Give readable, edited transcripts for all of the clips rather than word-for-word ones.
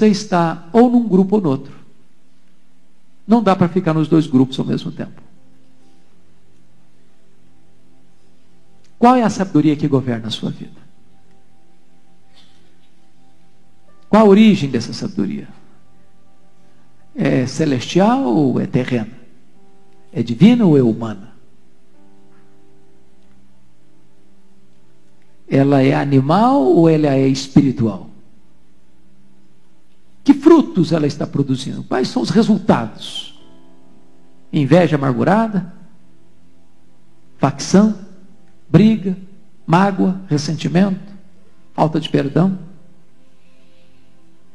você está ou num grupo ou no outro. Não dá para ficar nos dois grupos ao mesmo tempo. Qual é a sabedoria que governa a sua vida? Qual a origem dessa sabedoria? É celestial ou é terrena? É divina ou é humana? Ela é animal ou ela é espiritual? Que frutos ela está produzindo? Quais são os resultados? Inveja amargurada? Facção? Briga? Mágoa? Ressentimento? Falta de perdão?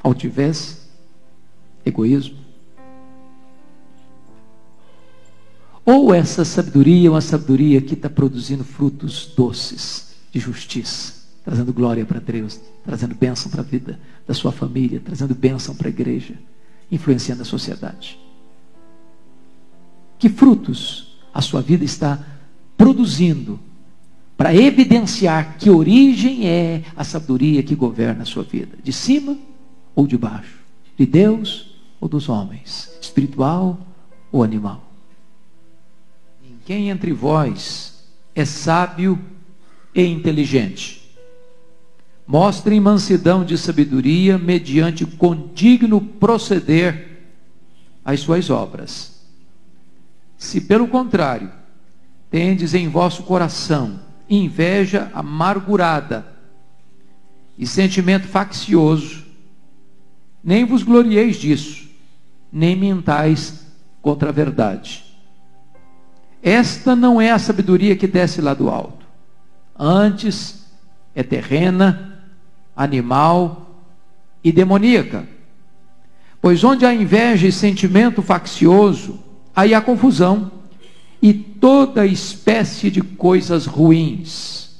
Altivez? Egoísmo? Ou essa sabedoria é uma sabedoria que está produzindo frutos doces de justiça, trazendo glória para Deus, trazendo bênção para a vida da sua família, trazendo bênção para a igreja, influenciando a sociedade? Que frutos a sua vida está produzindo para evidenciar que origem é a sabedoria que governa a sua vida? De cima ou de baixo? De Deus ou dos homens? Espiritual ou animal? Quem entre vós é sábio e inteligente? Mostrem mansidão de sabedoria mediante condigno proceder às suas obras. Se pelo contrário, tendes em vosso coração inveja amargurada e sentimento faccioso, nem vos glorieis disso, nem mentais contra a verdade. Esta não é a sabedoria que desce lá do alto. Antes é terrena, animal e demoníaca. Pois onde há inveja e sentimento faccioso, aí há confusão e toda espécie de coisas ruins.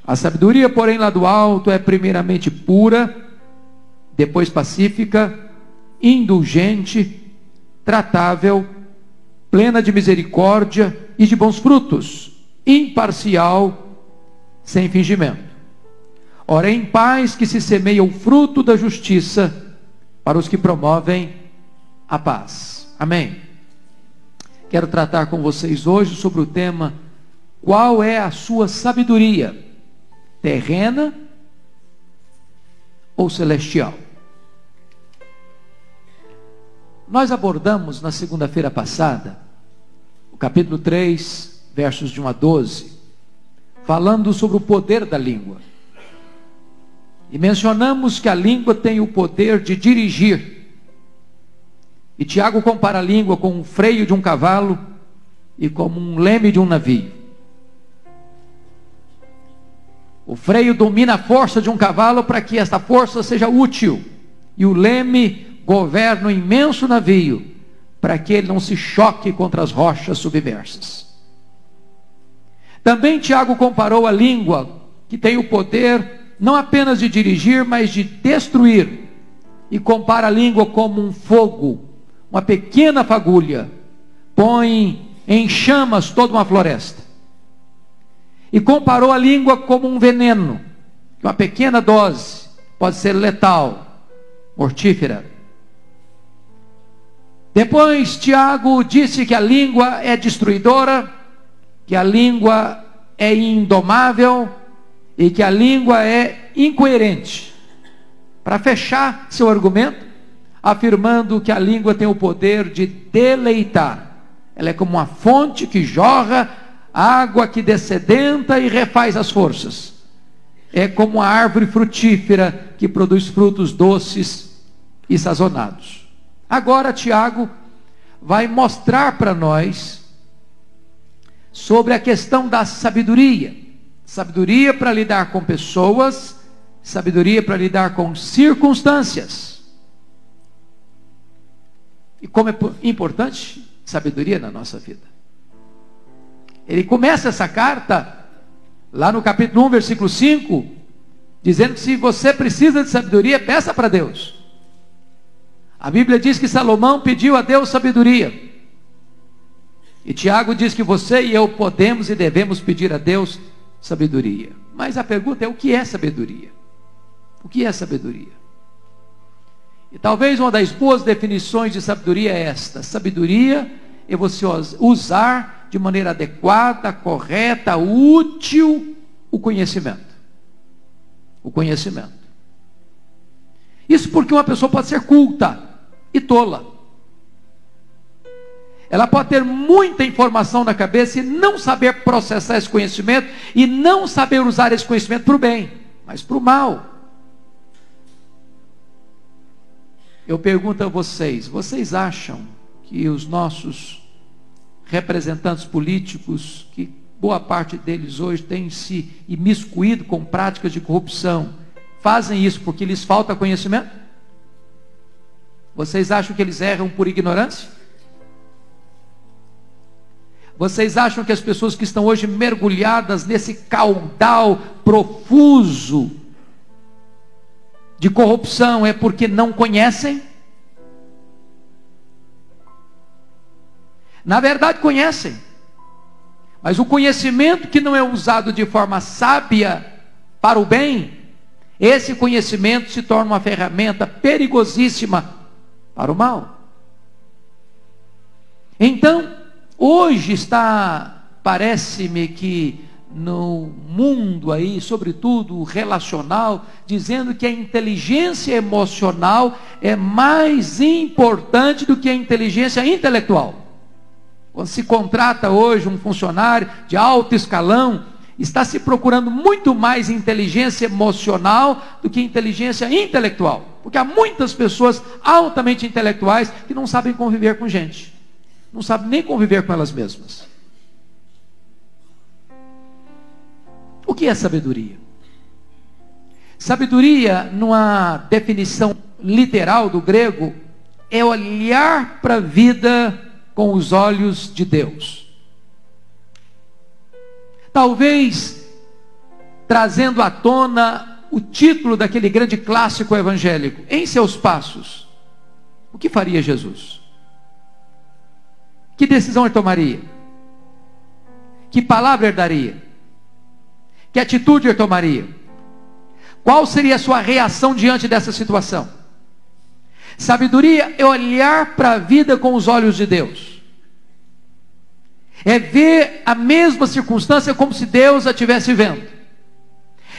A sabedoria, porém, lá do alto é primeiramente pura, depois pacífica, indulgente, tratável, plena de misericórdia e de bons frutos, imparcial, sem fingimento. Ora, em paz que se semeia o fruto da justiça para os que promovem a paz. Amém. Quero tratar com vocês hoje sobre o tema: qual é a sua sabedoria? Terrena ou celestial? Nós abordamos na segunda-feira passada o capítulo 3, versos de 1 a 12, falando sobre o poder da língua. E mencionamos que a língua tem o poder de dirigir. E Tiago compara a língua com o freio de um cavalo e como um leme de um navio. O freio domina a força de um cavalo para que esta força seja útil. E o leme governa o imenso navio para que ele não se choque contra as rochas submersas. Também Tiago comparou a língua, que tem o poder não apenas de dirigir, mas de destruir. E compara a língua como um fogo, uma pequena fagulha, põe em chamas toda uma floresta. E comparou a língua como um veneno, que uma pequena dose pode ser letal, mortífera. Depois Tiago disse que a língua é destruidora, que a língua é indomável e que a língua é incoerente. Para fechar seu argumento, afirmando que a língua tem o poder de deleitar. Ela é como uma fonte que jorra água que dessedenta e refaz as forças. É como uma árvore frutífera que produz frutos doces e sazonados. Agora Tiago vai mostrar para nós sobre a questão da sabedoria. Sabedoria para lidar com pessoas, sabedoria para lidar com circunstâncias. E como é importante sabedoria na nossa vida. Ele começa essa carta, lá no capítulo 1, versículo 5, dizendo que se você precisa de sabedoria, peça para Deus. A Bíblia diz que Salomão pediu a Deus sabedoria. E Tiago diz que você e eu podemos e devemos pedir a Deus sabedoria. Mas a pergunta é: o que é sabedoria? O que é sabedoria? E talvez uma das boas definições de sabedoria é esta: sabedoria é você usar de maneira adequada, correta, útil o conhecimento. O conhecimento. Isso porque uma pessoa pode ser culta e tola. Ela pode ter muita informação na cabeça e não saber processar esse conhecimento e não saber usar esse conhecimento para o bem, mas para o mal. Eu pergunto a vocês, vocês acham que os nossos representantes políticos, que boa parte deles hoje têm se imiscuído com práticas de corrupção, fazem isso porque lhes falta conhecimento? Vocês acham que eles erram por ignorância? Vocês acham que as pessoas que estão hoje mergulhadas nesse caudal profuso de corrupção é porque não conhecem? Na verdade conhecem, mas o conhecimento que não é usado de forma sábia para o bem, esse conhecimento se torna uma ferramenta perigosíssima para o mal. Então, hoje parece-me que no mundo aí, sobretudo relacional, dizendo que a inteligência emocional é mais importante do que a inteligência intelectual. Quando se contrata hoje um funcionário de alto escalão, está se procurando muito mais inteligência emocional do que inteligência intelectual. Porque há muitas pessoas altamente intelectuais que não sabem conviver com gente. Não sabem nem conviver com elas mesmas. O que é sabedoria? Sabedoria, numa definição literal do grego, é olhar para a vida com os olhos de Deus. Talvez trazendo à tona o título daquele grande clássico evangélico, Em Seus Passos, o que faria Jesus? Que decisão ele tomaria? Que palavra ele daria? Que atitude ele tomaria? Qual seria a sua reação diante dessa situação? Sabedoria é olhar para a vida com os olhos de Deus. É ver a mesma circunstância como se Deus a estivesse vendo.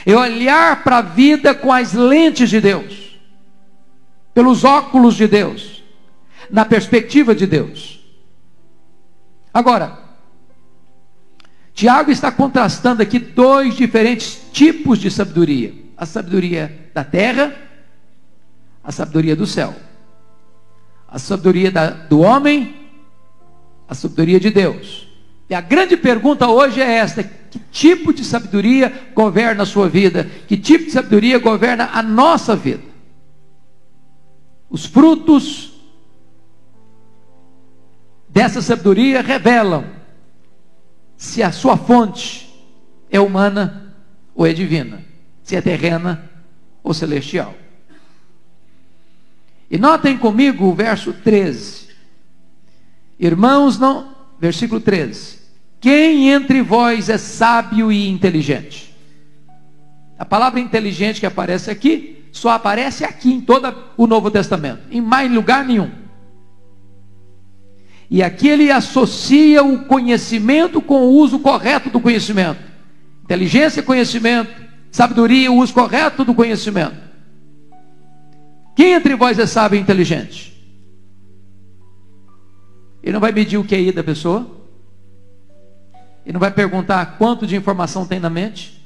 É olhar para a vida com as lentes de Deus. Pelos óculos de Deus. Na perspectiva de Deus. Agora, Tiago está contrastando aqui dois diferentes tipos de sabedoria. A sabedoria da terra, a sabedoria do céu. A sabedoria do homem, a sabedoria de Deus. E a grande pergunta hoje é esta: que tipo de sabedoria governa a sua vida? Que tipo de sabedoria governa a nossa vida? Os frutos dessa sabedoria revelam se a sua fonte é humana ou é divina, se é terrena ou celestial. E notem comigo o verso 13. Irmãos, versículo 13. Quem entre vós é sábio e inteligente? A palavra inteligente que aparece aqui, só aparece aqui em todo o Novo Testamento, em mais lugar nenhum. E aqui ele associa o conhecimento com o uso correto do conhecimento. Inteligência, conhecimento. Sabedoria, o uso correto do conhecimento. Quem entre vós é sábio e inteligente? Ele não vai medir o QI da pessoa. Ele não vai perguntar quanto de informação tem na mente.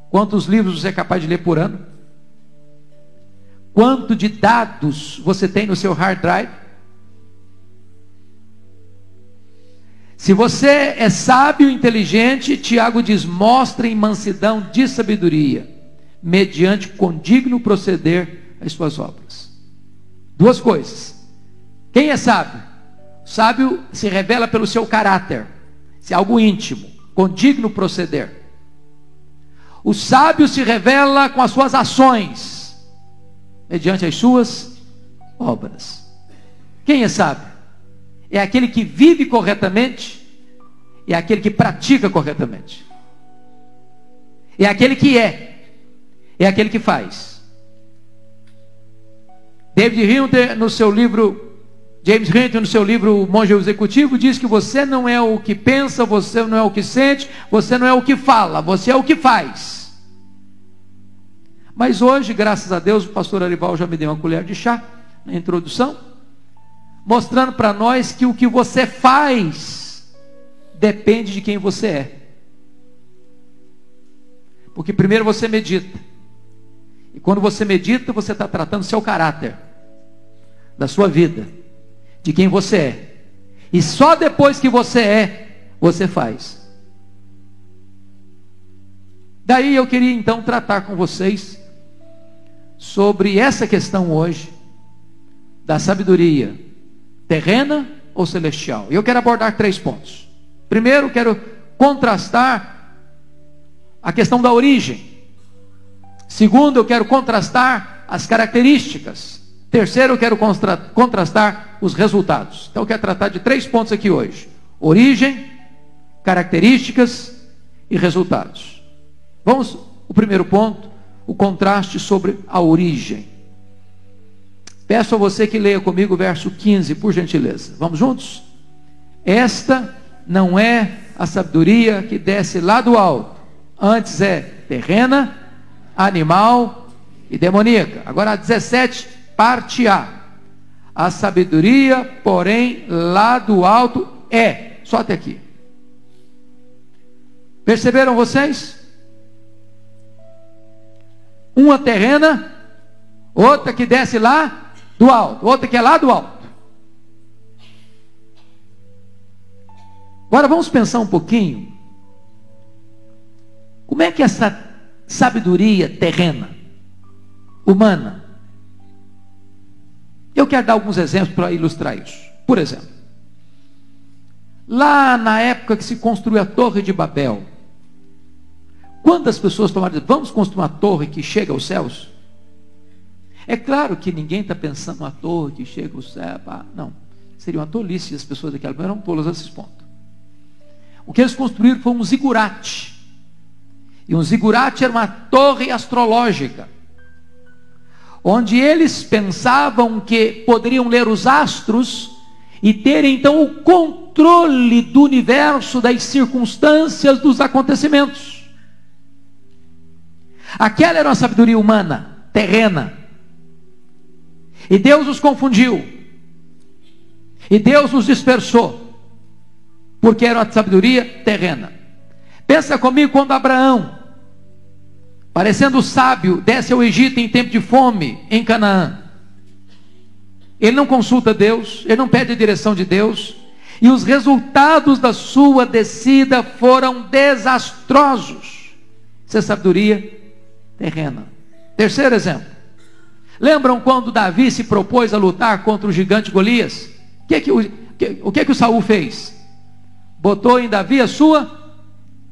Quantos livros você é capaz de ler por ano. Quanto de dados você tem no seu hard drive. Se você é sábio e inteligente, Tiago diz, mostrem mansidão de sabedoria, mediante condigno proceder às suas obras. Duas coisas. Quem é sábio? Sábio se revela pelo seu caráter, se é algo íntimo, condigno proceder. O sábio se revela com as suas ações, mediante as suas obras. Quem é sábio? É aquele que vive corretamente, é aquele que pratica corretamente. É aquele que é aquele que faz. David Hinton, no seu livro, James Hinton, no seu livro O Monge Executivo, diz que você não é o que pensa, você não é o que sente, você não é o que fala, você é o que faz. Mas hoje, graças a Deus, o pastor Arival já me deu uma colher de chá na introdução, mostrando para nós que o que você faz depende de quem você é. Porque primeiro você medita, e quando você medita, você está tratando do seu caráter, da sua vida, de quem você é, e só depois que você é, você faz. Daí eu queria então tratar com vocês sobre essa questão hoje, da sabedoria terrena ou celestial. E eu quero abordar 3 pontos. Primeiro, quero contrastar a questão da origem. Segundo, eu quero contrastar as características. Terceiro, eu quero contrastar os resultados. Então eu quero tratar de 3 pontos aqui hoje: origem, características e resultados. Vamos, o primeiro ponto, o contraste sobre a origem. Peço a você que leia comigo o verso 15, por gentileza. Vamos juntos? Esta não é a sabedoria que desce lá do alto, antes é terrena, animal e demoníaca. Agora a 17, parte A. A sabedoria, porém, lá do alto é, só até aqui. Perceberam vocês? Uma terrena, outra que desce lá do alto, outra que é lá do alto. Agora vamos pensar um pouquinho. Como é que essa sabedoria terrena, humana? Eu quero dar alguns exemplos para ilustrar isso. Por exemplo, lá na época que se construiu a Torre de Babel, quantas pessoas tomaram, vamos construir uma torre que chega aos céus? É claro que ninguém está pensando numa torre que chega ao céu. Não, seria uma tolice, as pessoas daquela época eram tolas a esse ponto. O que eles construíram foi um zigurate. E um zigurate era uma torre astrológica, onde eles pensavam que poderiam ler os astros e ter então o controle do universo, das circunstâncias, dos acontecimentos. Aquela era uma sabedoria humana, terrena. E Deus os confundiu. E Deus os dispersou, porque era uma sabedoria terrena. Pensa comigo quando Abraão, parecendo sábio, desce ao Egito em tempo de fome, em Canaã. Ele não consulta Deus, ele não pede a direção de Deus, e os resultados da sua descida foram desastrosos. Isso é sabedoria terrena. Terceiro exemplo. Lembram quando Davi se propôs a lutar contra o gigante Golias? O que o Saul fez? Botou em Davi a sua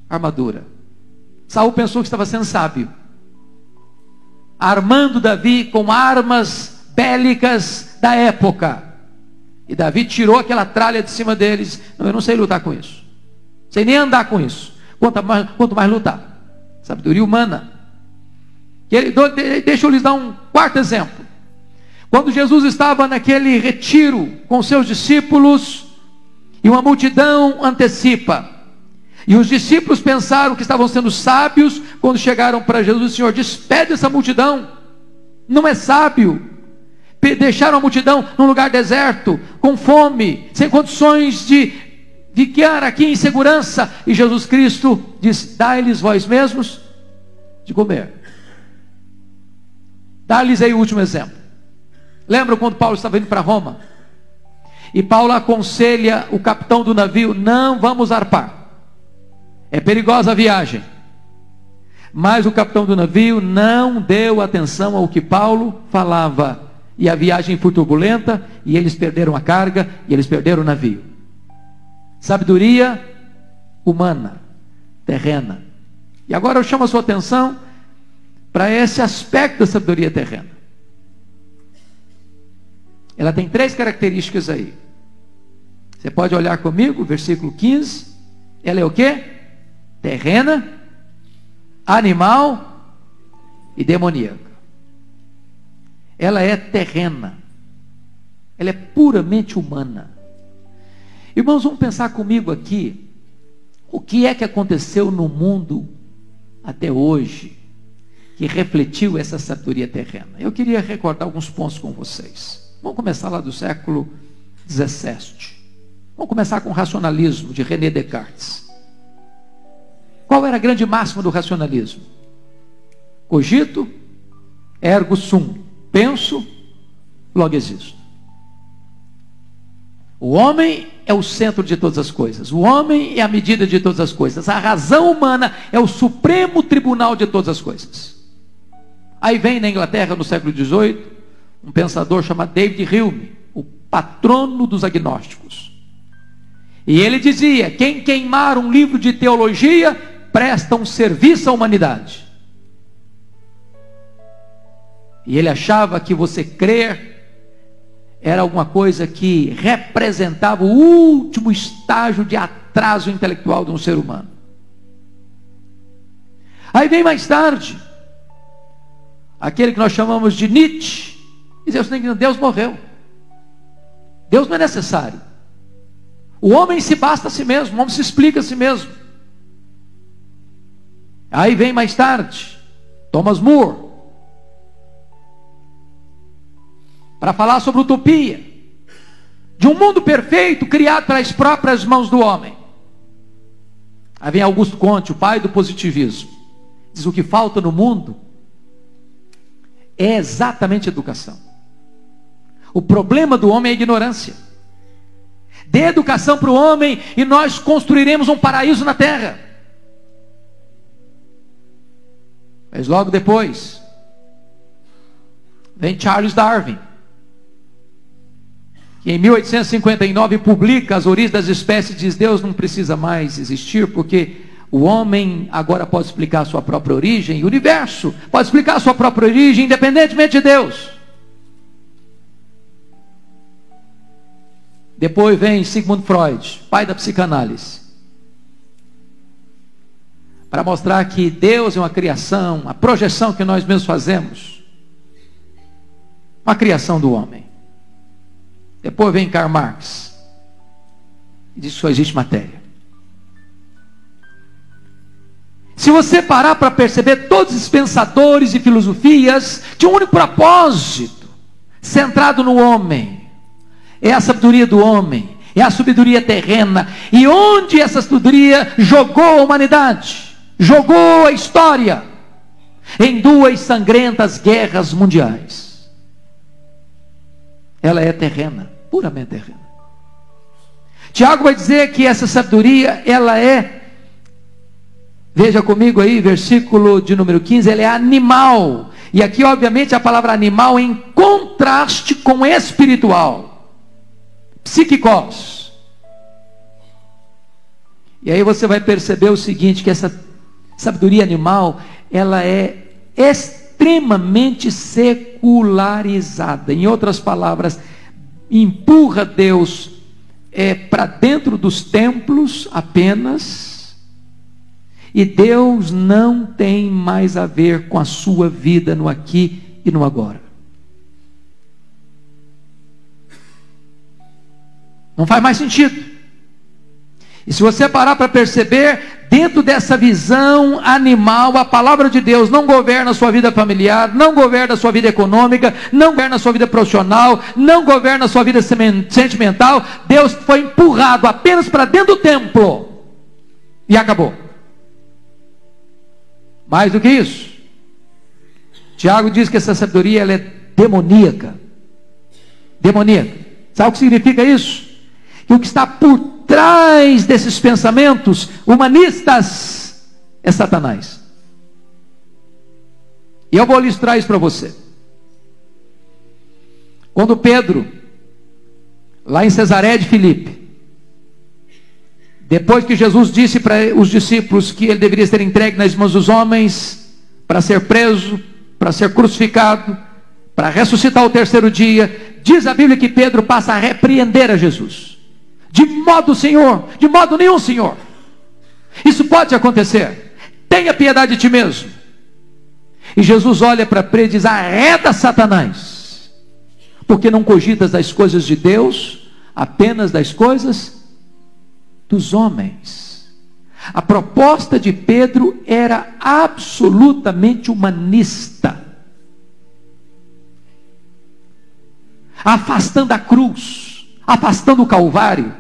armadura. Saul pensou que estava sendo sábio, armando Davi com armas bélicas da época. E Davi tirou aquela tralha de cima deles. Não, eu não sei lutar com isso, sei nem andar com isso, quanto mais lutar. Sabedoria humana. Deixa eu lhes dar um quarto exemplo. Quando Jesus estava naquele retiro com seus discípulos, e uma multidão antecipa, e os discípulos pensaram que estavam sendo sábios, quando chegaram para Jesus: Senhor, despede essa multidão, não é sábio. Deixaram a multidão num lugar deserto, com fome, sem condições de ficar aqui em segurança. E Jesus Cristo diz: dai-lhes vós mesmos de comer. Dá-lhes aí o último exemplo. Lembra quando Paulo estava indo para Roma? E Paulo aconselha o capitão do navio: não vamos zarpar, é perigosa a viagem. Mas o capitão do navio não deu atenção ao que Paulo falava, e a viagem foi turbulenta, e eles perderam a carga, e eles perderam o navio. Sabedoria humana, terrena. E agora eu chamo a sua atenção para esse aspecto da sabedoria terrena. Ela tem 3 características aí. Você pode olhar comigo, versículo 15. Ela é o quê? Terrena, animal e demoníaca. ela é terrena, ela é puramente humana. Irmãos, vamos pensar comigo aqui, o que é que aconteceu no mundo até hoje, que refletiu essa sabedoria terrena? Eu queria recordar alguns pontos com vocês. Vamos começar lá do século XVII. Vamos começar com o racionalismo de René Descartes. Qual era a grande máxima do racionalismo? Cogito, ergo sum. Penso, logo existo. O homem é o centro de todas as coisas. O homem é a medida de todas as coisas. A razão humana é o supremo tribunal de todas as coisas. Aí vem na Inglaterra, no século XVIII, um pensador chamado David Hume, o patrono dos agnósticos. E ele dizia: quem queimar um livro de teologia presta um serviço à humanidade. E ele achava que você crer era alguma coisa que representava o último estágio de atraso intelectual de um ser humano. Aí vem mais tarde aquele que nós chamamos de Nietzsche, e Deus morreu, Deus não é necessário, o homem se basta a si mesmo, o homem se explica a si mesmo. Aí vem mais tarde Thomas More, para falar sobre utopia, de um mundo perfeito criado pelas próprias mãos do homem. Aí vem Auguste Comte, o pai do positivismo, diz: o que falta no mundo é exatamente educação. O problema do homem é a ignorância. Dê educação para o homem e nós construiremos um paraíso na terra. Mas logo depois vem Charles Darwin, que em 1859 publica As Origens das Espécies, diz: Deus não precisa mais existir, porque o homem agora pode explicar a sua própria origem, e o universo pode explicar a sua própria origem, independentemente de Deus. Depois vem Sigmund Freud, pai da psicanálise, para mostrar que Deus é uma criação, a projeção que nós mesmos fazemos, uma criação do homem. Depois vem Karl Marx e diz que só existe matéria. Se você parar para perceber, todos os pensadores e filosofias tinham um único propósito, centrado no homem. É a sabedoria do homem, é a sabedoria terrena. E onde essa sabedoria jogou a humanidade, jogou a história, em duas sangrentas guerras mundiais. Ela é terrena, puramente terrena. Tiago vai dizer que essa sabedoria, ela é, veja comigo aí, versículo de número 15, ela é animal. E aqui, obviamente, a palavra animal em contraste com espiritual, psíquicos. E aí você vai perceber o seguinte, que essa sabedoria animal, ela é extremamente secularizada. Em outras palavras, empurra Deus para dentro dos templos apenas, e Deus não tem mais a ver com a sua vida no aqui e no agora. Não faz mais sentido. E se você parar para perceber, dentro dessa visão animal, a palavra de Deus não governa a sua vida familiar, não governa a sua vida econômica, não governa a sua vida profissional, não governa a sua vida sentimental. Deus foi empurrado apenas para dentro do templo e acabou. Mais do que isso, Tiago diz que essa sabedoria, ela é demoníaca. Demoníaca. Sabe o que significa isso? Que o que está por trás desses pensamentos humanistas é Satanás. E eu vou ilustrar isso para você. Quando Pedro, lá em Cesareia de Filipe, depois que Jesus disse para os discípulos que ele deveria ser entregue nas mãos dos homens, para ser preso, para ser crucificado, para ressuscitar ao terceiro dia, diz a Bíblia que Pedro passa a repreender a Jesus. De modo, Senhor, de modo nenhum, Senhor. Isso pode acontecer. Tenha piedade de ti mesmo. E Jesus olha para Pedro e diz: arreda, Satanás. Porque não cogitas das coisas de Deus, apenas das coisas dos homens. A proposta de Pedro era absolutamente humanista, afastando a cruz, afastando o Calvário,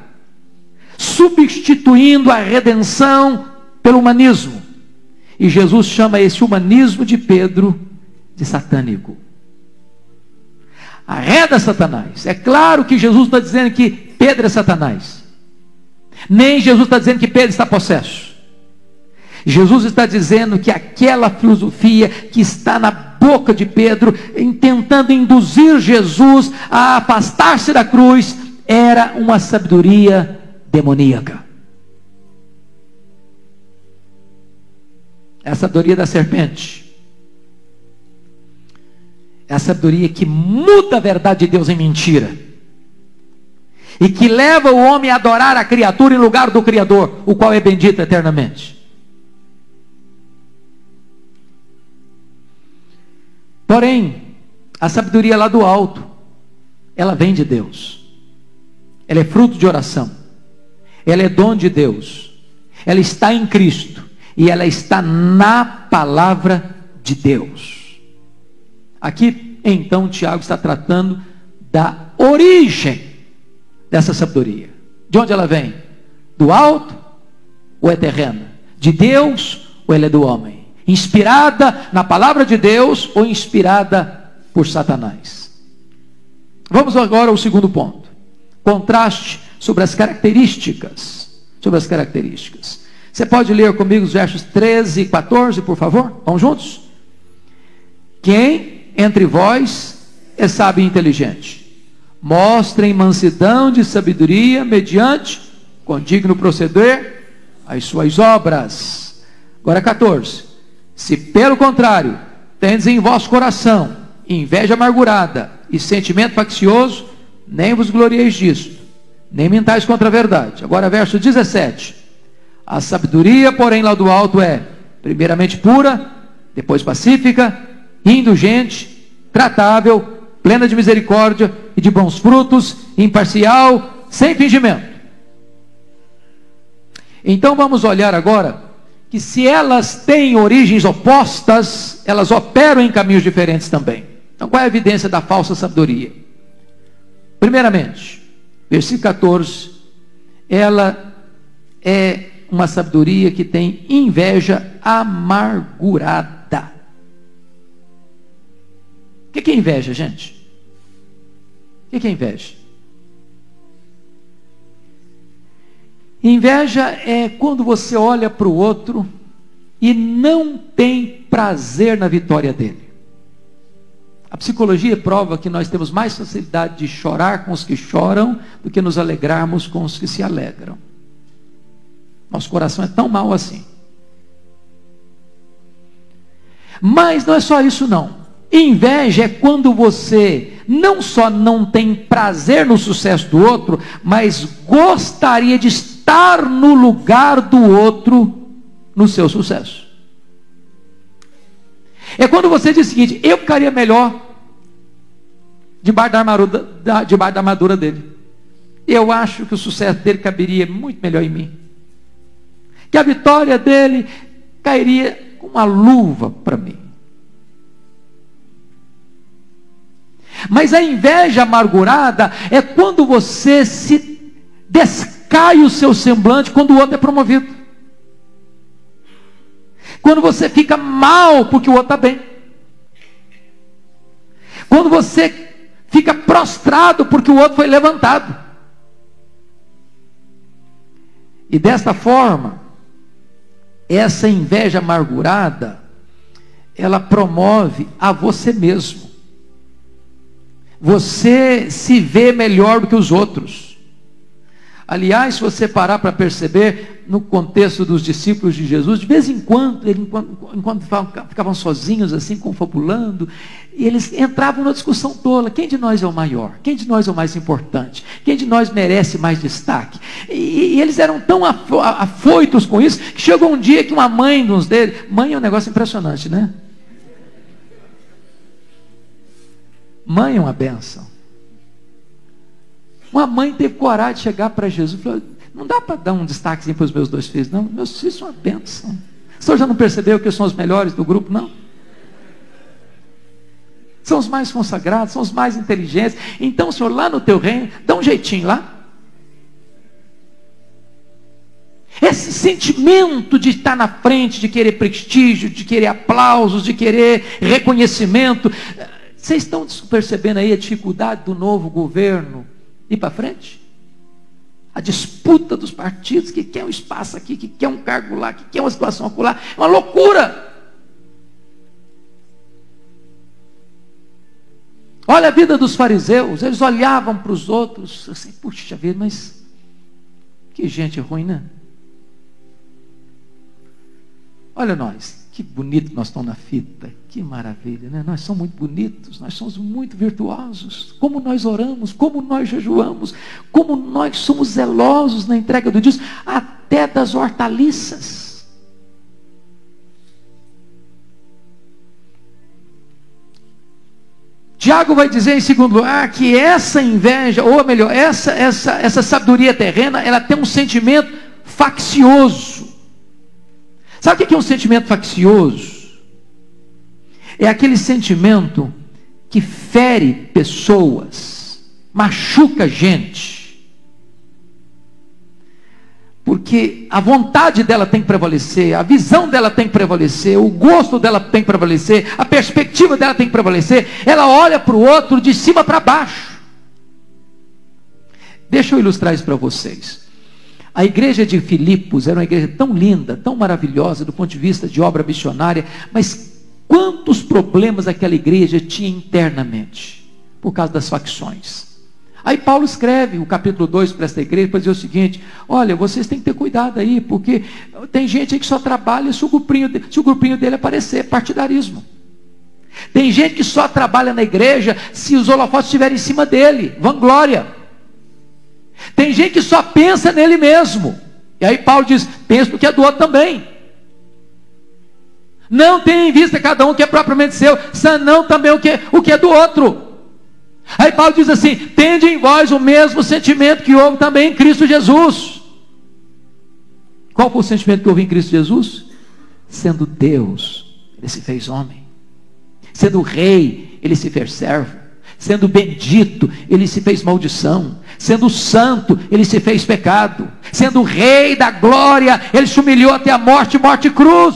substituindo a redenção pelo humanismo. E Jesus chama esse humanismo de Pedro de satânico. Arreda Satanás. É claro que Jesus está dizendo que Pedro é Satanás. Nem Jesus está dizendo que Pedro está possesso. Jesus está dizendo que aquela filosofia que está na boca de Pedro, tentando induzir Jesus a afastar-se da cruz, era uma sabedoria demoníaca. É a sabedoria da serpente. É a sabedoria que muda a verdade de Deus em mentira. E que leva o homem a adorar a criatura em lugar do Criador, o qual é bendito eternamente. Porém, a sabedoria lá do alto, ela vem de Deus. Ela é fruto de oração. Ela é dom de Deus. Ela está em Cristo. E ela está na palavra de Deus. Aqui, então, Tiago está tratando da origem dessa sabedoria. De onde ela vem? Do alto ou é terrena? De Deus ou ela é do homem? Inspirada na palavra de Deus ou inspirada por Satanás? Vamos agora ao segundo ponto. Contraste sobre as características. Sobre as características. Você pode ler comigo os versos 13 e 14, por favor? Vamos juntos? Quem entre vós é sábio e inteligente? Mostrem mansidão de sabedoria mediante condigno proceder as suas obras. Agora 14. Se pelo contrário tendes em vosso coração inveja amargurada e sentimento faccioso, nem vos glorieis disto, nem mentais contra a verdade. Agora verso 17. A sabedoria, porém, lá do alto é primeiramente pura, depois pacífica, indulgente, tratável, plena de misericórdia e de bons frutos, imparcial, sem fingimento. Então vamos olhar agora que se elas têm origens opostas, elas operam em caminhos diferentes também. Então qual é a evidência da falsa sabedoria? Primeiramente, versículo 14, ela é uma sabedoria que tem inveja amargurada. O que é inveja, gente? O que é inveja? Inveja é quando você olha para o outro e não tem prazer na vitória dele. A psicologia prova que nós temos mais facilidade de chorar com os que choram do que nos alegrarmos com os que se alegram. Nosso coração é tão mau assim. Mas não é só isso não. Inveja é quando você não só não tem prazer no sucesso do outro, mas gostaria de estar no lugar do outro no seu sucesso. É quando você diz o seguinte: eu ficaria melhor debaixo da armadura dele. Eu acho que o sucesso dele caberia muito melhor em mim. Que a vitória dele cairia com uma luva para mim. Mas a inveja amargurada é quando você se descai o seu semblante quando o outro é promovido. Quando você fica mal porque o outro está bem. Quando você fica prostrado porque o outro foi levantado. E desta forma, essa inveja amargurada, ela promove a você mesmo. Você se vê melhor do que os outros. Aliás, se você parar para perceber, no contexto dos discípulos de Jesus, de vez em quando, enquanto ficavam sozinhos assim, confabulando, e eles entravam numa discussão tola: quem de nós é o maior? Quem de nós é o mais importante? Quem de nós merece mais destaque? E eles eram tão afoitos com isso, que chegou um dia que uma mãe de uns deles... Mãe é um negócio impressionante, né? Mãe é uma bênção. Uma mãe teve coragem de chegar para Jesus e falou: não dá para dar um destaquezinho para os meus 2 filhos, não. Meus filhos são uma bênção. O senhor já não percebeu que são os melhores do grupo, não? São os mais consagrados, são os mais inteligentes. Então, senhor, lá no teu reino, dá um jeitinho lá. Esse sentimento de estar na frente, de querer prestígio, de querer aplausos, de querer reconhecimento. Vocês estão percebendo aí a dificuldade do novo governo ir para frente? A disputa dos partidos, que quer um espaço aqui, que quer um cargo lá, que quer uma situação acolá. É uma loucura. Olha a vida dos fariseus. Eles olhavam para os outros assim: puxa vida, mas que gente ruim, né? Olha nós, que bonito que nós estamos na fita, que maravilha, né? Nós somos muito bonitos, nós somos muito virtuosos, como nós oramos, como nós jejuamos, como nós somos zelosos na entrega do dízimo, até das hortaliças. Tiago vai dizer em segundo lugar que essa inveja, ou melhor, essa sabedoria terrena, ela tem um sentimento faccioso. Sabe o que é um sentimento faccioso? É aquele sentimento que fere pessoas, machuca gente. Porque a vontade dela tem que prevalecer, a visão dela tem que prevalecer, o gosto dela tem que prevalecer, a perspectiva dela tem que prevalecer. Ela olha para o outro de cima para baixo. Deixa eu ilustrar isso para vocês. A igreja de Filipos era uma igreja tão linda, tão maravilhosa do ponto de vista de obra missionária, mas quantos problemas aquela igreja tinha internamente, por causa das facções. Aí Paulo escreve o capítulo 2 para essa igreja, para dizer o seguinte: olha, vocês têm que ter cuidado aí, porque tem gente aí que só trabalha se o grupinho dele aparecer, partidarismo. Tem gente que só trabalha na igreja se os holofotes estiverem em cima dele, vanglória. Tem gente que só pensa nele mesmo. E aí Paulo diz: pensa no que é do outro também. Não tenha em vista cada um o que é propriamente seu, senão também o que é do outro. Aí Paulo diz assim: tende em vós o mesmo sentimento que houve também em Cristo Jesus. Qual foi o sentimento que houve em Cristo Jesus? Sendo Deus, ele se fez homem. Sendo rei, ele se fez servo. Sendo bendito, ele se fez maldição. Sendo santo, ele se fez pecado. Sendo rei da glória, ele se humilhou até a morte e cruz.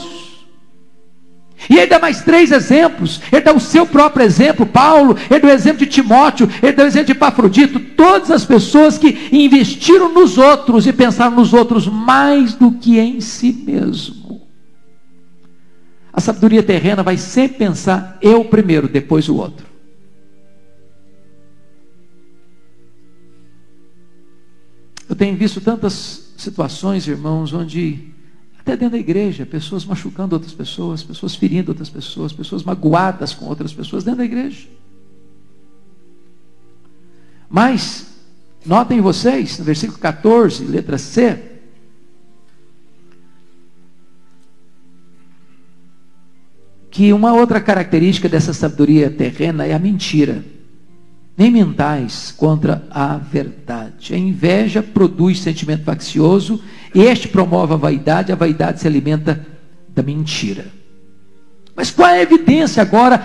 E ele dá mais 3 exemplos. Ele dá o seu próprio exemplo, Paulo. Ele dá o exemplo de Timóteo. Ele dá o exemplo de Epafrodito. Todas as pessoas que investiram nos outros e pensaram nos outros mais do que em si mesmo. A sabedoria terrena vai sempre pensar: eu primeiro, depois o outro. Eu tenho visto tantas situações, irmãos, onde, até dentro da igreja, pessoas machucando outras pessoas, pessoas ferindo outras pessoas, pessoas magoadas com outras pessoas dentro da igreja. Mas, notem vocês, no versículo 14, letra C, que uma outra característica dessa sabedoria terrena é a mentira. Nem mentais contra a verdade. A inveja produz sentimento faccioso, este promove a vaidade se alimenta da mentira. Mas qual é a evidência agora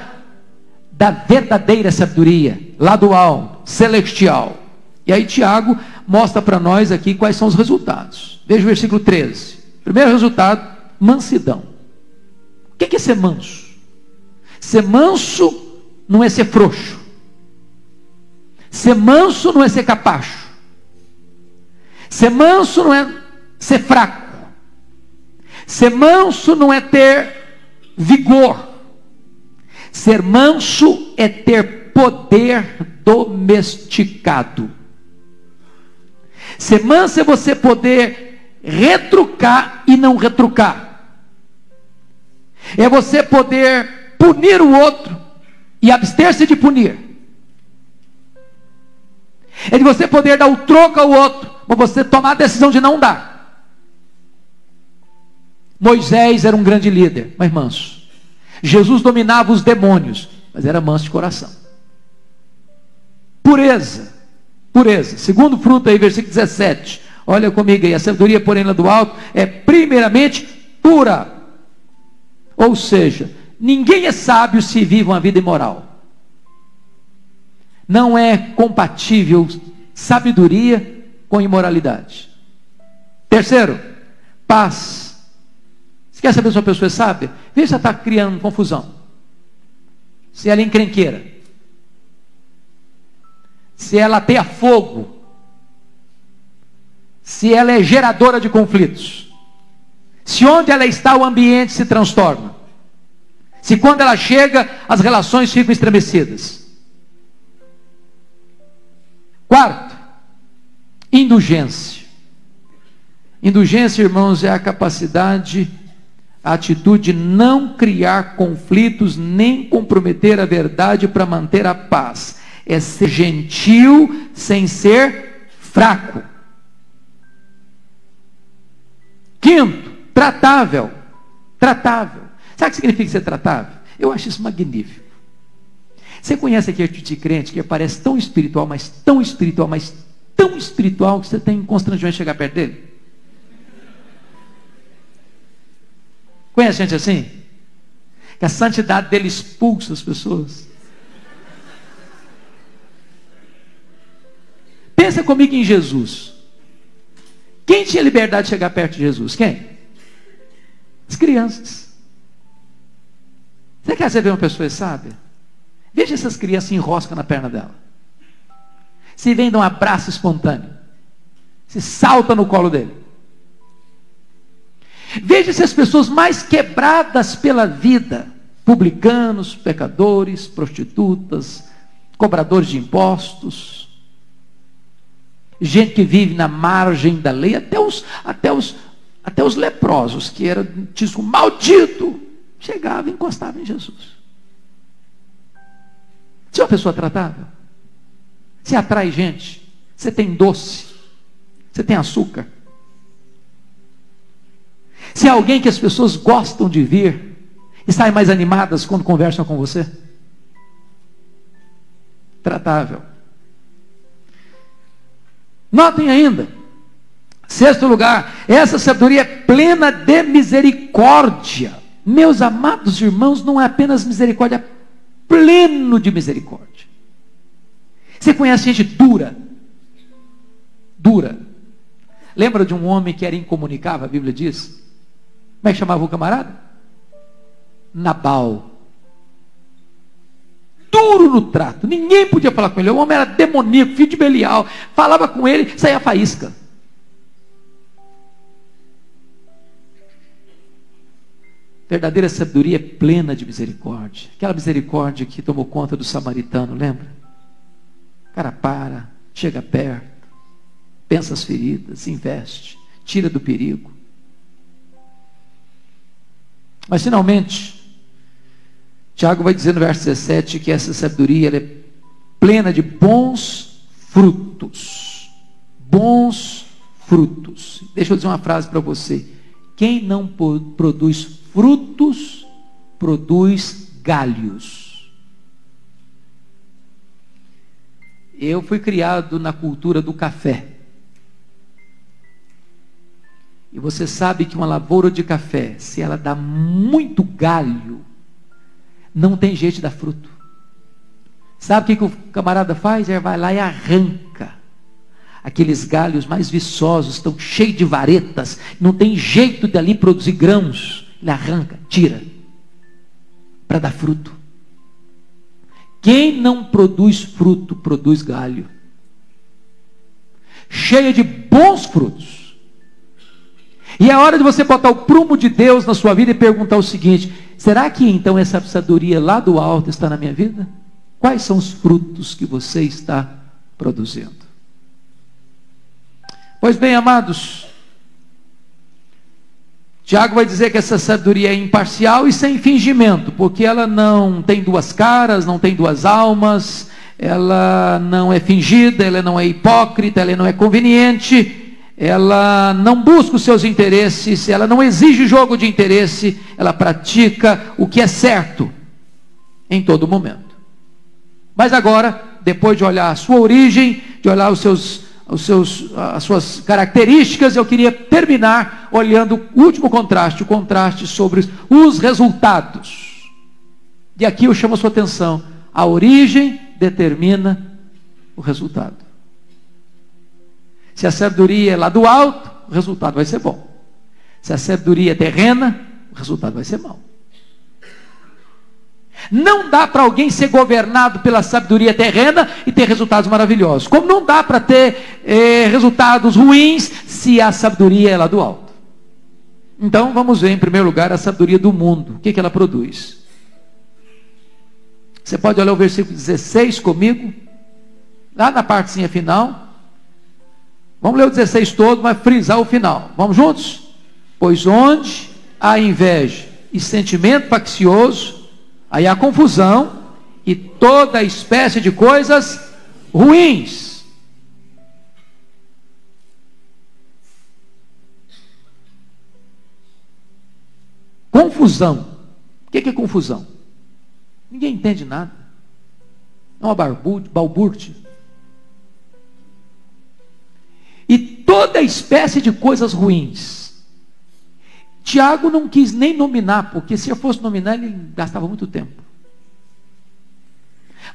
da verdadeira sabedoria, lá do alto, celestial? E aí Tiago mostra para nós aqui quais são os resultados. Veja o versículo 13. Primeiro resultado: mansidão. O que é ser manso? Ser manso não é ser frouxo. Ser manso não é ser capacho. Ser manso não é ser fraco. Ser manso não é ter vigor. Ser manso é ter poder domesticado. Ser manso é você poder retrucar e não retrucar. É você poder punir o outro e abster-se de punir. É de você poder dar o troco ao outro, mas você tomar a decisão de não dar. Moisés era um grande líder, mas manso. Jesus dominava os demônios, mas era manso de coração. Pureza. pureza. Segundo fruto aí, versículo 17. Olha comigo aí, a sabedoria, porém, lá do alto, é primeiramente pura. Ou seja, ninguém é sábio se vive uma vida imoral. Não é compatível sabedoria com imoralidade. Terceiro, paz. Você quer saber se uma pessoa é sábia? Veja se ela está criando confusão. Se ela é encrenqueira. Se ela ateia fogo. Se ela é geradora de conflitos. Se onde ela está o ambiente se transtorna. Se quando ela chega as relações ficam estremecidas. Quarto, indulgência. Indulgência, irmãos, é a capacidade, a atitude de não criar conflitos, nem comprometer a verdade para manter a paz. É ser gentil sem ser fraco. Quinto, tratável. Tratável. Sabe o que significa ser tratável? Eu acho isso magnífico. Você conhece aquele tipo de crente que parece tão espiritual, mas tão espiritual, mas tão espiritual que você tem constrangimento de chegar perto dele? Conhece gente assim? Que a santidade dele expulsa as pessoas. Pensa comigo em Jesus. Quem tinha liberdade de chegar perto de Jesus? Quem? As crianças. Você quer ver uma pessoa sábia? Veja essas crianças se enroscam na perna dela. Se vem dar um abraço espontâneo. Se salta no colo dele. Veja se as pessoas mais quebradas pela vida, publicanos, pecadores, prostitutas, cobradores de impostos, gente que vive na margem da lei, até os leprosos, que eram tidos como maldito, chegava e encostava em Jesus. Você é uma pessoa tratável? Você atrai gente? Você tem doce? Você tem açúcar? Se é alguém que as pessoas gostam de vir e saem mais animadas quando conversam com você? Tratável. Notem ainda, sexto lugar, essa sabedoria é plena de misericórdia. Meus amados irmãos, não é apenas misericórdia, é pleno de misericórdia. Você conhece gente dura? Dura. Lembra de um homem que era incomunicável, a Bíblia diz? Como é que chamava o camarada? Nabal. Duro no trato, ninguém podia falar com ele. O homem era demoníaco, filho de Belial. Falava com ele, saía faísca. Verdadeira sabedoria é plena de misericórdia. Aquela misericórdia que tomou conta do samaritano, lembra? O cara para, chega perto, pensa as feridas, investe, tira do perigo. Mas finalmente, Tiago vai dizer no verso 17 que essa sabedoria ela é plena de bons frutos. Bons frutos. Deixa eu dizer uma frase para você. Quem não produz frutos, produz galhos. Eu fui criado na cultura do café. E você sabe que uma lavoura de café, se ela dá muito galho, não tem jeito de dar fruto. Sabe o que o camarada faz? Ele vai lá e arranca aqueles galhos mais viçosos, estão cheios de varetas, não tem jeito de ali produzir grãos. Ele arranca, tira, para dar fruto. Quem não produz fruto, produz galho. Cheia de bons frutos. E é hora de você botar o prumo de Deus na sua vida e perguntar o seguinte: será que então essa sabedoria lá do alto está na minha vida? Quais são os frutos que você está produzindo? Pois bem, amados, Tiago vai dizer que essa sabedoria é imparcial e sem fingimento, porque ela não tem duas caras, não tem duas almas, ela não é fingida, ela não é hipócrita, ela não é conveniente, ela não busca os seus interesses, ela não exige jogo de interesse, ela pratica o que é certo em todo momento. Mas agora, depois de olhar a sua origem, de olhar as suas características. Eu queria terminar olhando o último contraste, o contraste sobre os resultados. E aqui eu chamo a sua atenção: a origem determina o resultado. Se a sabedoria é lá do alto, o resultado vai ser bom. Se a sabedoria é terrena, o resultado vai ser mau. Não dá para alguém ser governado pela sabedoria terrena e ter resultados maravilhosos. Como não dá para ter resultados ruins se a sabedoria é lá do alto. Então vamos ver em primeiro lugar a sabedoria do mundo. O que ela produz? Você pode olhar o versículo 16 comigo, lá na partezinha final. Vamos ler o 16 todo, mas frisar o final. Vamos juntos? Pois onde há inveja e sentimento faccioso, aí há confusão e toda espécie de coisas ruins. Confusão. O que é confusão? Ninguém entende nada. É uma balbúrdia. E toda espécie de coisas ruins. Tiago não quis nem nominar, porque se eu fosse nominar, ele gastava muito tempo.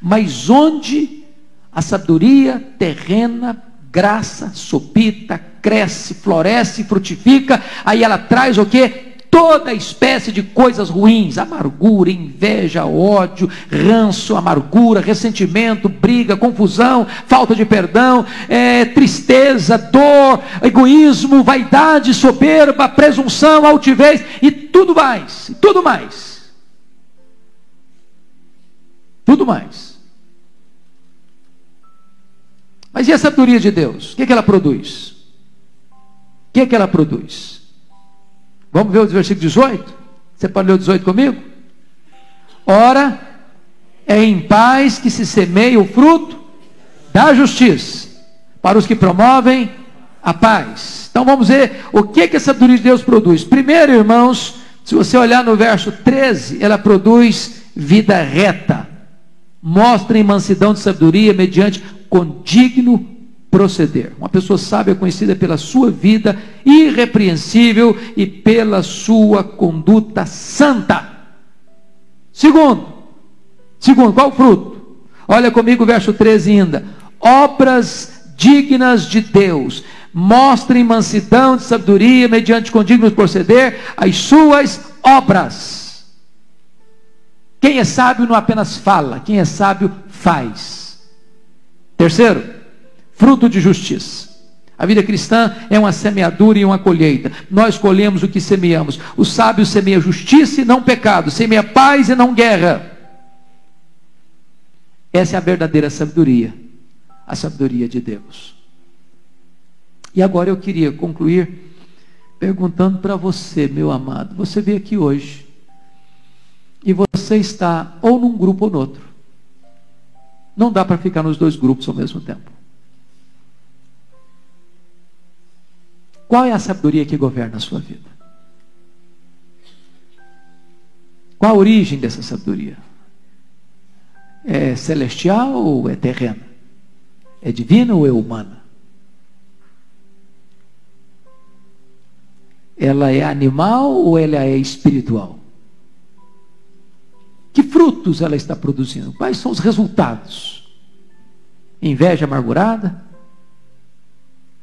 Mas onde a sabedoria terrena, graça, sopita, cresce, floresce, frutifica, aí ela traz o quê? Toda espécie de coisas ruins: amargura, inveja, ódio, ranço, amargura, ressentimento, briga, confusão, falta de perdão, tristeza, dor, egoísmo, vaidade, soberba, presunção, altivez e tudo mais, tudo mais. Tudo mais. Mas e a sabedoria de Deus? O que ela produz? O que ela produz? Vamos ver o versículo 18? Você pode ler o 18 comigo? Ora, é em paz que se semeia o fruto da justiça, para os que promovem a paz. Então vamos ver o que a sabedoria de Deus produz. Primeiro, irmãos, se você olhar no verso 13, ela produz vida reta. Mostra em mansidão de sabedoria mediante condigno proceder. Uma pessoa sábia é conhecida pela sua vida irrepreensível e pela sua conduta santa. Segundo, qual o fruto? Olha comigo o verso 13 ainda. Obras dignas de Deus. Mostrem mansidão de sabedoria mediante condigno proceder as suas obras. Quem é sábio não apenas fala, quem é sábio faz. Terceiro, fruto de justiça. A vida cristã é uma semeadura e uma colheita. Nós colhemos o que semeamos. O sábio semeia justiça e não pecado, semeia paz e não guerra. Essa é a verdadeira sabedoria, a sabedoria de Deus. E agora eu queria concluir perguntando para você, meu amado. Você veio aqui hoje e você está ou num grupo ou no outro. Não dá para ficar nos dois grupos ao mesmo tempo. Qual é a sabedoria que governa a sua vida? Qual a origem dessa sabedoria? É celestial ou é terrena? É divina ou é humana? Ela é animal ou ela é espiritual? Que frutos ela está produzindo? Quais são os resultados? Inveja amargurada?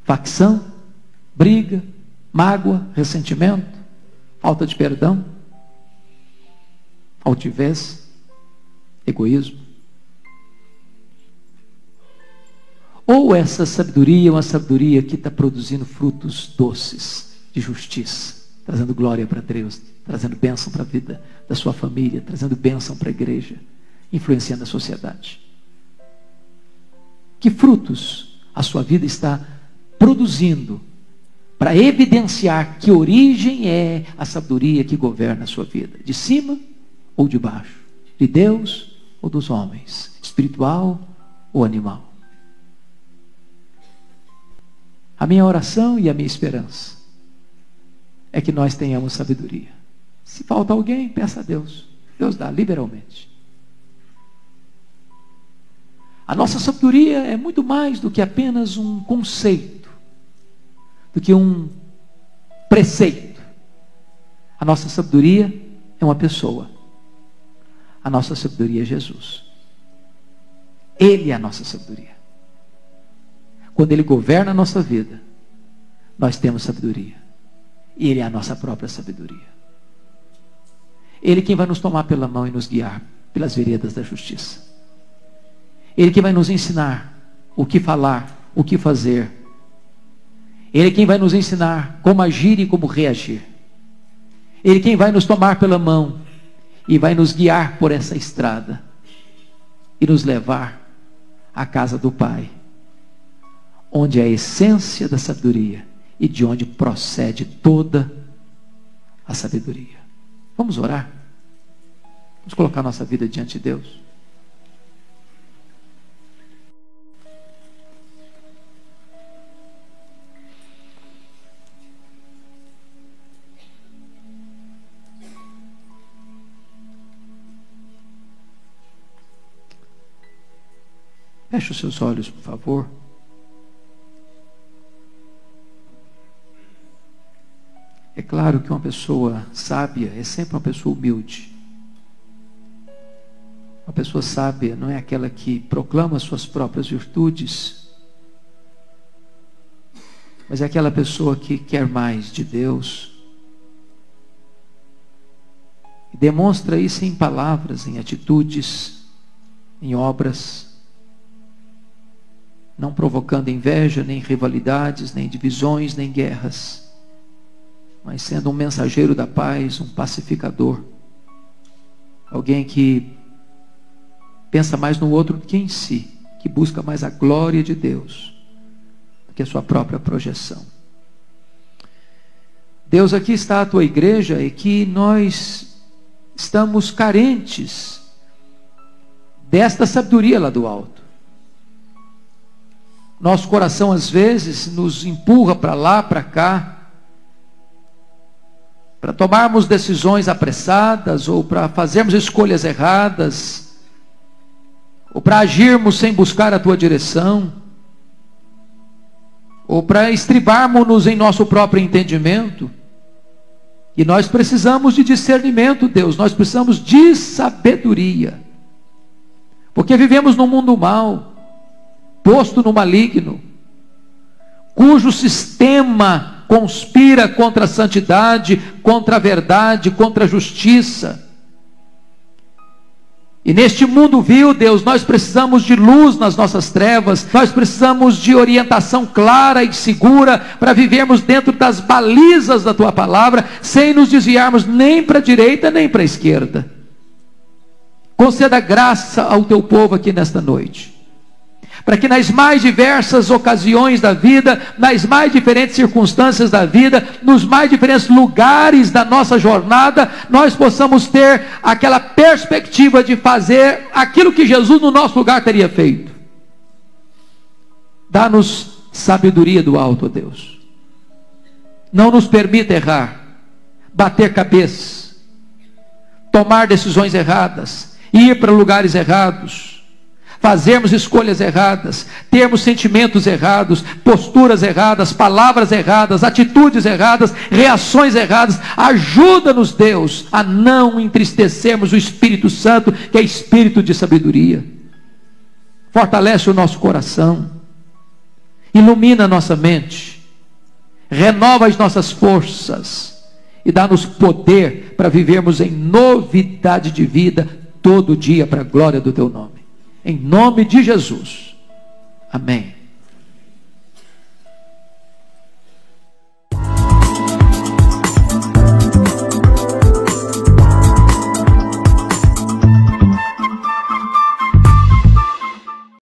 Facção? Briga, mágoa, ressentimento, falta de perdão, altivez, egoísmo. Ou essa sabedoria é uma sabedoria que está produzindo frutos doces de justiça, trazendo glória para Deus, trazendo bênção para a vida da sua família, trazendo bênção para a igreja, influenciando a sociedade. Que frutos a sua vida está produzindo para evidenciar que origem é a sabedoria que governa a sua vida? De cima ou de baixo? De Deus ou dos homens? Espiritual ou animal? A minha oração e a minha esperança é que nós tenhamos sabedoria. Se falta alguém, peça a Deus. Deus dá liberalmente. A nossa sabedoria é muito mais do que apenas um conceito, do que um preceito. A nossa sabedoria é uma pessoa. A nossa sabedoria é Jesus. Ele é a nossa sabedoria. Quando Ele governa a nossa vida, nós temos sabedoria. E Ele é a nossa própria sabedoria. Ele quem vai nos tomar pela mão e nos guiar pelas veredas da justiça. Ele quem vai nos ensinar o que falar, o que fazer. Ele quem vai nos ensinar como agir e como reagir. Ele quem vai nos tomar pela mão e vai nos guiar por essa estrada e nos levar à casa do Pai, onde é a essência da sabedoria e de onde procede toda a sabedoria. Vamos orar? Vamos colocar nossa vida diante de Deus? Feche os seus olhos, por favor. É claro que uma pessoa sábia é sempre uma pessoa humilde. Uma pessoa sábia não é aquela que proclama suas próprias virtudes, mas é aquela pessoa que quer mais de Deus e demonstra isso em palavras, em atitudes, em obras, não provocando inveja, nem rivalidades, nem divisões, nem guerras, mas sendo um mensageiro da paz, um pacificador, alguém que pensa mais no outro do que em si, que busca mais a glória de Deus do que a sua própria projeção. Deus, aqui está a tua igreja e que nós estamos carentes desta sabedoria lá do alto. Nosso coração às vezes nos empurra para lá, para cá, para tomarmos decisões apressadas, ou para fazermos escolhas erradas, ou para agirmos sem buscar a tua direção, ou para estribarmos-nos em nosso próprio entendimento. E nós precisamos de discernimento, Deus, nós precisamos de sabedoria, porque vivemos num mundo mau, posto no maligno, cujo sistema conspira contra a santidade, contra a verdade, contra a justiça. E neste mundo vil, Deus, nós precisamos de luz nas nossas trevas, nós precisamos de orientação clara e segura para vivermos dentro das balizas da tua palavra, sem nos desviarmos nem para a direita nem para a esquerda. Conceda graça ao teu povo aqui nesta noite, para que nas mais diversas ocasiões da vida, nas mais diferentes circunstâncias da vida, nos mais diferentes lugares da nossa jornada, nós possamos ter aquela perspectiva de fazer aquilo que Jesus no nosso lugar teria feito. Dá-nos sabedoria do alto, ó Deus. Não nos permita errar, bater cabeça, tomar decisões erradas, ir para lugares errados, fazermos escolhas erradas, termos sentimentos errados, posturas erradas, palavras erradas, atitudes erradas, reações erradas. Ajuda-nos, Deus, a não entristecermos o Espírito Santo, que é espírito de sabedoria. Fortalece o nosso coração, ilumina a nossa mente, renova as nossas forças e dá-nos poder para vivermos em novidade de vida todo dia para a glória do teu nome. Em nome de Jesus. Amém.